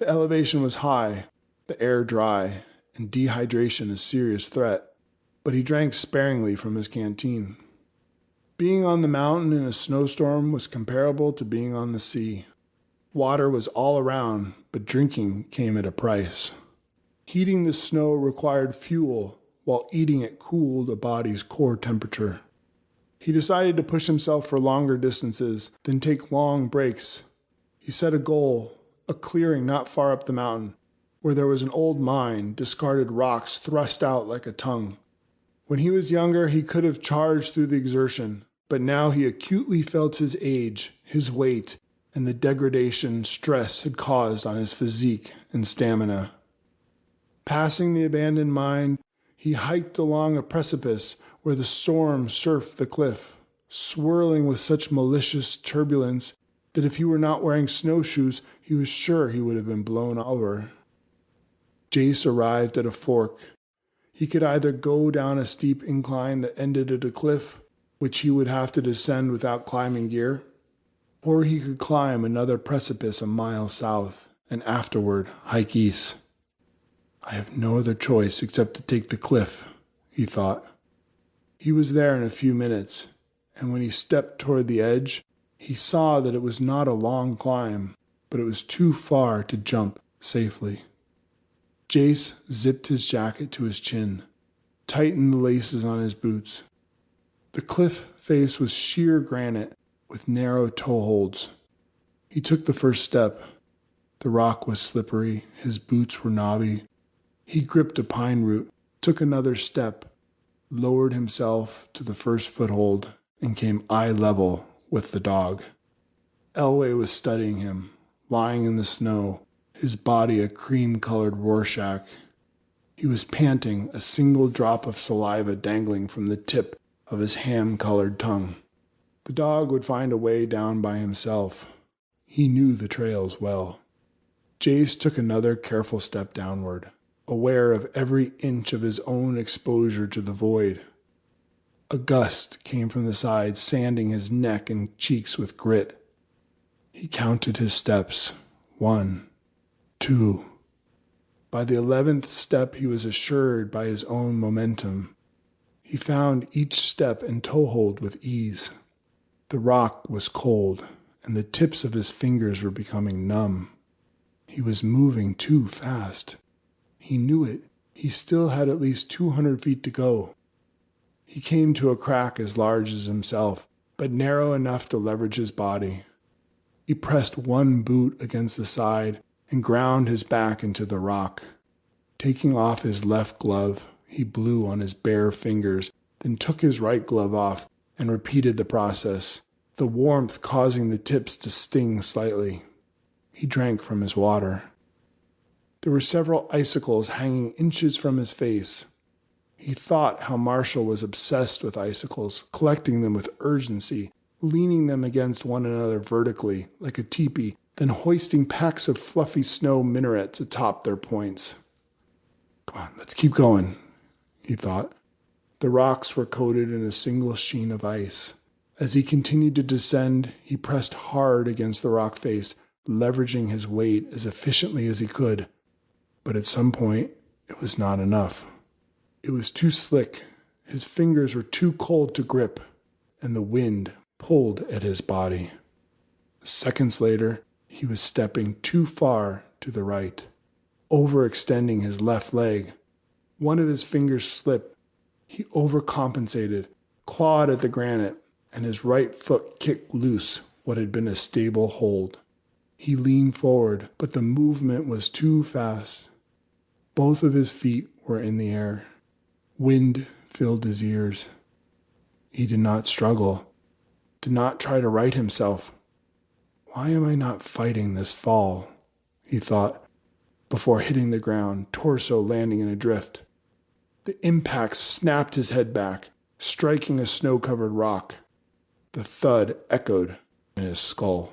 The elevation was high, the air dry, and dehydration a serious threat, but he drank sparingly from his canteen. Being on the mountain in a snowstorm was comparable to being on the sea. Water was all around, but drinking came at a price. Heating the snow required fuel, while eating it cooled a body's core temperature. He decided to push himself for longer distances, then take long breaks. He set a goal, a clearing not far up the mountain, where there was an old mine, discarded rocks thrust out like a tongue. When he was younger, he could have charged through the exertion, but now he acutely felt his age, his weight, and the degradation stress had caused on his physique and stamina. Passing the abandoned mine, he hiked along a precipice where the storm surfed the cliff, swirling with such malicious turbulence that if he were not wearing snowshoes, he was sure he would have been blown over. Jace arrived at a fork. He could either go down a steep incline that ended at a cliff, which he would have to descend without climbing gear, or he could climb another precipice a mile south and afterward hike east. I have no other choice except to take the cliff, he thought. He was there in a few minutes, and when he stepped toward the edge, he saw that it was not a long climb, but it was too far to jump safely. Jace zipped his jacket to his chin, tightened the laces on his boots. The cliff face was sheer granite with narrow toeholds. He took the first step. The rock was slippery, his boots were knobby. He gripped a pine root, took another step, lowered himself to the first foothold, and came eye level with the dog. Elway was studying him, lying in the snow, his body a cream-colored Rorschach. He was panting, a single drop of saliva dangling from the tip of his ham-colored tongue. The dog would find a way down by himself. He knew the trails well. Jace took another careful step downward, aware of every inch of his own exposure to the void. A gust came from the side, sanding his neck and cheeks with grit. He counted his steps. 1, 2. By the 11th step, he was assured by his own momentum. He found each step and toehold with ease. The rock was cold, and the tips of his fingers were becoming numb. He was moving too fast. He knew it. He still had at least 200 feet to go. He came to a crack as large as himself, but narrow enough to leverage his body. He pressed one boot against the side and ground his back into the rock. Taking off his left glove, he blew on his bare fingers, then took his right glove off and repeated the process, the warmth causing the tips to sting slightly. He drank from his water. There were several icicles hanging inches from his face. He thought how Marshall was obsessed with icicles, collecting them with urgency, leaning them against one another vertically, like a teepee, then hoisting packs of fluffy snow minarets atop their points. Come on, let's keep going, he thought. The rocks were coated in a single sheen of ice. As he continued to descend, he pressed hard against the rock face, leveraging his weight as efficiently as he could. But at some point, it was not enough. It was too slick, his fingers were too cold to grip, and the wind pulled at his body. Seconds later, he was stepping too far to the right, overextending his left leg. One of his fingers slipped. He overcompensated, clawed at the granite, and his right foot kicked loose what had been a stable hold. He leaned forward, but the movement was too fast. Both of his feet were in the air. Wind filled his ears. He did not struggle, did not try to right himself. Why am I not fighting this fall? He thought, before hitting the ground, torso landing in a drift. The impact snapped his head back, striking a snow-covered rock. The thud echoed in his skull.